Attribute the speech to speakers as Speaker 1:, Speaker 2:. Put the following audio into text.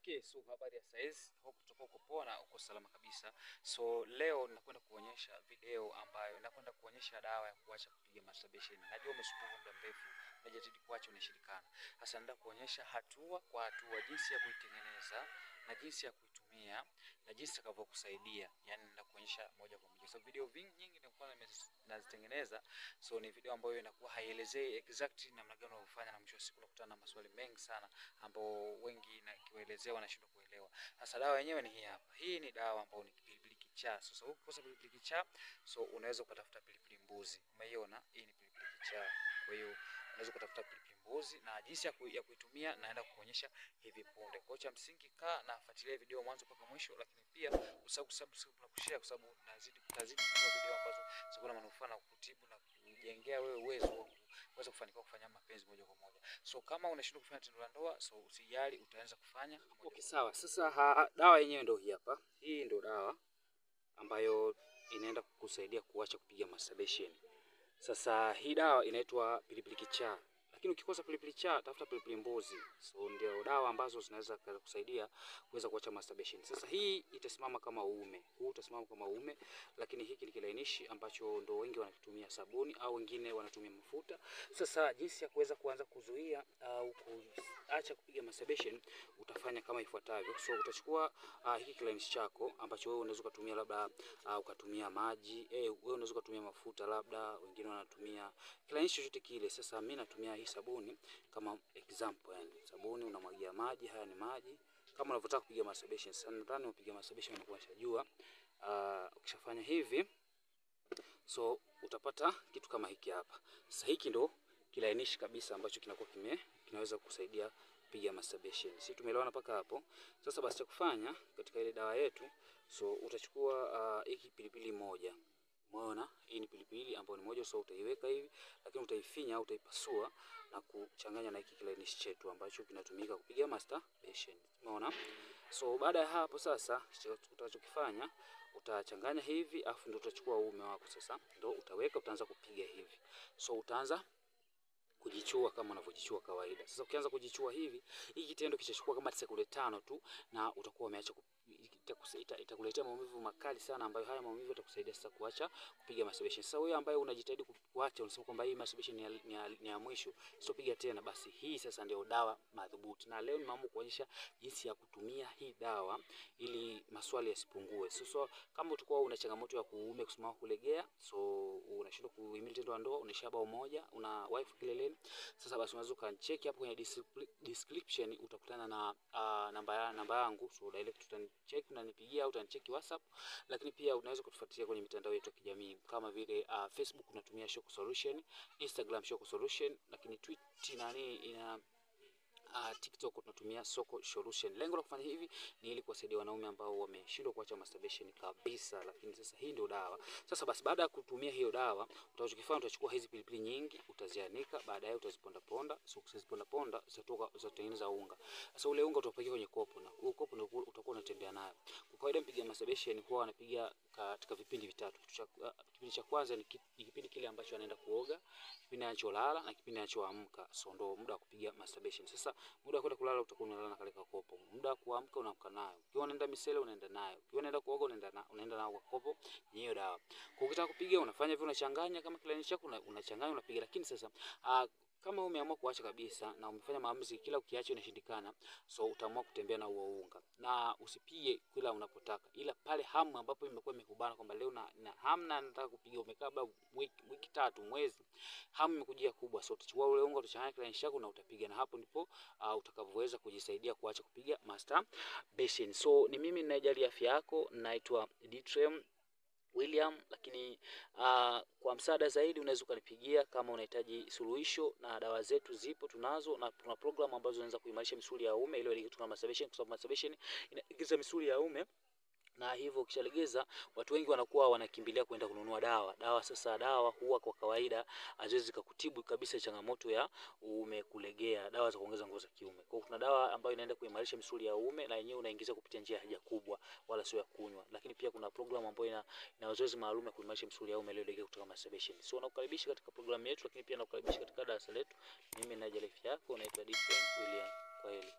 Speaker 1: Okay, so habari ya size, hope tutakuwa uko poa na uko salama kabisa. So leo ninakwenda kuonyesha video ambayo ninakwenda kuonyesha dawa ya kuacha kupiga masturbation. Najua umesumbuka muda mrefu, unajitahidi kuacha unashirikana. Sasa nenda kuonyesha hatua kwa hatua jinsi ya kuitengeneza na jinsi ya kuitumia na jinsi itakavyokusaidia. Yaani nenda kuonyesha moja kwa moja. So video nyingi nilikuwa nazitengeneza, so ni video ambayo inakuwa haielezei exactly namna gani unafanya, na mwisho wa siku unakutana na maswali mengi sana ambao wengi na kiwaelezea wanashindwa kuelewa. Sasa dawa yenyewe ni hii hapa. Hii ni dawa ambayo ni pilipili kichaa. Sasa ukikosa pilipili kichaa, so unaweza kutafuta pilipili mbuzi. Umeiona? Hii ni pilipili kichaa. Kwa hiyo unaweza kutafuta pilipili mbuzi, na jinsi ya kuitumia naenda kuonyesha hivi punde. Kwa cha msingi kaa na fuatilia video mwanzo mpaka mwisho, lakini pia usahau kusubscribe na kushare, kwa sababu tutazidi kutoa video ambazo ziko na manufaa na kutibu na kujengea wewe uwezo wa kuweza kufanikiwa kufanya mapenzi moja kwa moja. So kama unashindwa kufanya tendo la ndoa, so usijali, utaanza kufanya. Okay, sawa. Sasa dawa yenyewe ndio hii hapa. Hii ndio dawa ambayo inaenda kukusaidia kuacha kupiga masturbation. Sasa hii dawa inaitwa pilipili kichaa. Lakini ukikosa pilipili kichaa, tafuta pilipili mbuzi. So ndio dawa ambazo zinaweza kusaidia kuweza kuacha masturbation. Sasa hii itasimama kama uume. Huu utasimama kama uume, lakini hiki ni kilainishi ambacho ndio wengi wanakitumia sabuni au wengine wanatumia mafuta. Sasa jinsi ya kuweza kuanza kuzuia au kuacha kupiga masturbation, utafanya kama ifuatavyo. So utachukua hiki kilainishi chako ambacho wewe unaweza kutumia, labda ukatumia maji, wewe unaweza kutumia mafuta, labda wengine wanatumia kilainishi chochote kile. Sasa mimi natumia hii sabuni kama example, yani sabuni unamwagia maji, haya ni maji kama unavyotaka kupiga masturbation. Sasa nadhani unapiga masturbation unakuwa unajua. Ukishafanya hivi, so utapata kitu kama hiki hapa. Sasa hiki ndo kilainishi kabisa ambacho kinakuwa kinaweza kukusaidia kupiga masturbation. Sisi tumeelewana paka hapo. Sasa basi cha kufanya katika ile dawa yetu, so utachukua hiki pilipili moja. Umeona? Hii ni pilipili ambayo ni moja, so utaiweka hivi, lakini utaifinya au utaipasua na kuchanganya na hiki kilainishi chetu ambacho kinatumika kupiga masturbation. Umeona? So baada ya hapo sasa utachokifanya, utachanganya hivi, afu ndio utachukua uume wako sasa, ndio utaweka, utaanza kupiga hivi. So utaanza kujichua kama unavyojichua kawaida. Sasa ukianza kujichua hivi, hiki kitendo kitachukua kama sekunde 5 tu, na utakuwa umeacha itakuletea maumivu makali sana, ambayo haya maumivu yatakusaidia sasa kuacha kupiga masturbation. Sasa wewe ambaye unajitahidi kuacha, unasema kwamba hii masturbation ni ya mwisho, sio piga tena, basi hii sasa ndio dawa madhubuti. Na leo nimeamua kuonyesha jinsi ya kutumia hii dawa ili maswali yasipungue. So kama utakuwa una changamoto ya kuume kusimama kulegea, so unashindwa kuhimili tendo la ndoa, unashaba umoja, una wife kileleni, sasa basi unaweza ukanicheki hapo kwenye description, utakutana na namba yangu. So direct utanicheki, unanipigia au utanicheki WhatsApp, lakini pia unaweza kutufuatilia kwenye mitandao yetu ya kijamii kama vile Facebook unatumia Shoko Solution, Instagram Shoko Solution, lakini Twitter TikTok tunatumia Soko Solution. Lengo la kufanya hivi ni ili kuwasaidia wanaume ambao wameshindwa kuacha masturbation kabisa, lakini sasa hii ndio dawa. Sasa basi baada ya kutumia hiyo dawa, utachokifanya, utachukua hizi pilipili nyingi, utazianika, baadaye utaziponda ponda. So ukiziponda ponda zitatengeneza unga. Sasa ule unga utapakia kwenye kopo, na huo kopo ndio utakuwa unatembea nayo. Kwa kawaida mpiga masturbation huwa anapiga katika vipindi vitatu. Kipindi cha kwanza ni kipindi kile ambacho anaenda kuoga, kipindi anacholala, na kipindi anachoamka. So ndio muda wa kupiga masturbation. Sasa muda wa kwenda kulala utakuwa unalala na kale kopo. Muda wa kuamka unaamka nayo. Ukiwa unaenda misele unaenda nayo. Ukiwa unaenda kuoga unaenda nayo kwa kopo hiyo dawa. Kwa ukitaka kupiga unafanya hivyo, unachanganya kama kilainishi chako, unachanganya unapiga. Lakini sasa kama umeamua kuacha kabisa na umefanya maamuzi kila ukiacha inashindikana, so utaamua kutembea na huo unga. Na usipige kila unapotaka, ila pale hamu ambapo imekuwa imekubana kwamba leo na hamna nataka kupiga, umekaa labda wiki 3 mwezi, hamu imekujia kubwa, so utachukua ule unga, utachanganya kilainishi chako na utapiga, na hapo ndipo utakavyoweza kujisaidia kuacha kupiga masturbation. So ni mimi ninayejali afya yako, naitwa Ditrem William, lakini kwa msaada zaidi unaweza ukanipigia kama unahitaji suluhisho, na dawa zetu zipo tunazo, na tuna program ambazo zinaweza kuimarisha misuli ya uume ili kutoka masturbation, kwa sababu masturbation inalegeza misuli ya uume, na hivyo ukishalegeza watu wengi wanakuwa wanakimbilia kwenda kununua dawa. Sasa dawa huwa kwa kawaida haziwezi kukutibu kabisa changamoto ya uume kulegea, dawa za kuongeza nguvu za kiume. Kwa hiyo kuna dawa ambayo inaenda kuimarisha misuli ya uume, na yenyewe unaingiza kupitia njia ya haja kubwa, wala sio ya kunywa. Lakini pia kuna program ambayo ina mazoezi maalum ya kuimarisha misuli ya uume ili ilegee kutoka masturbation. So nakukaribisha katika program yetu, lakini pia nakukaribisha katika darasa letu. Mimi najali afya yako, naitwa Ditrem William. Kwaheri.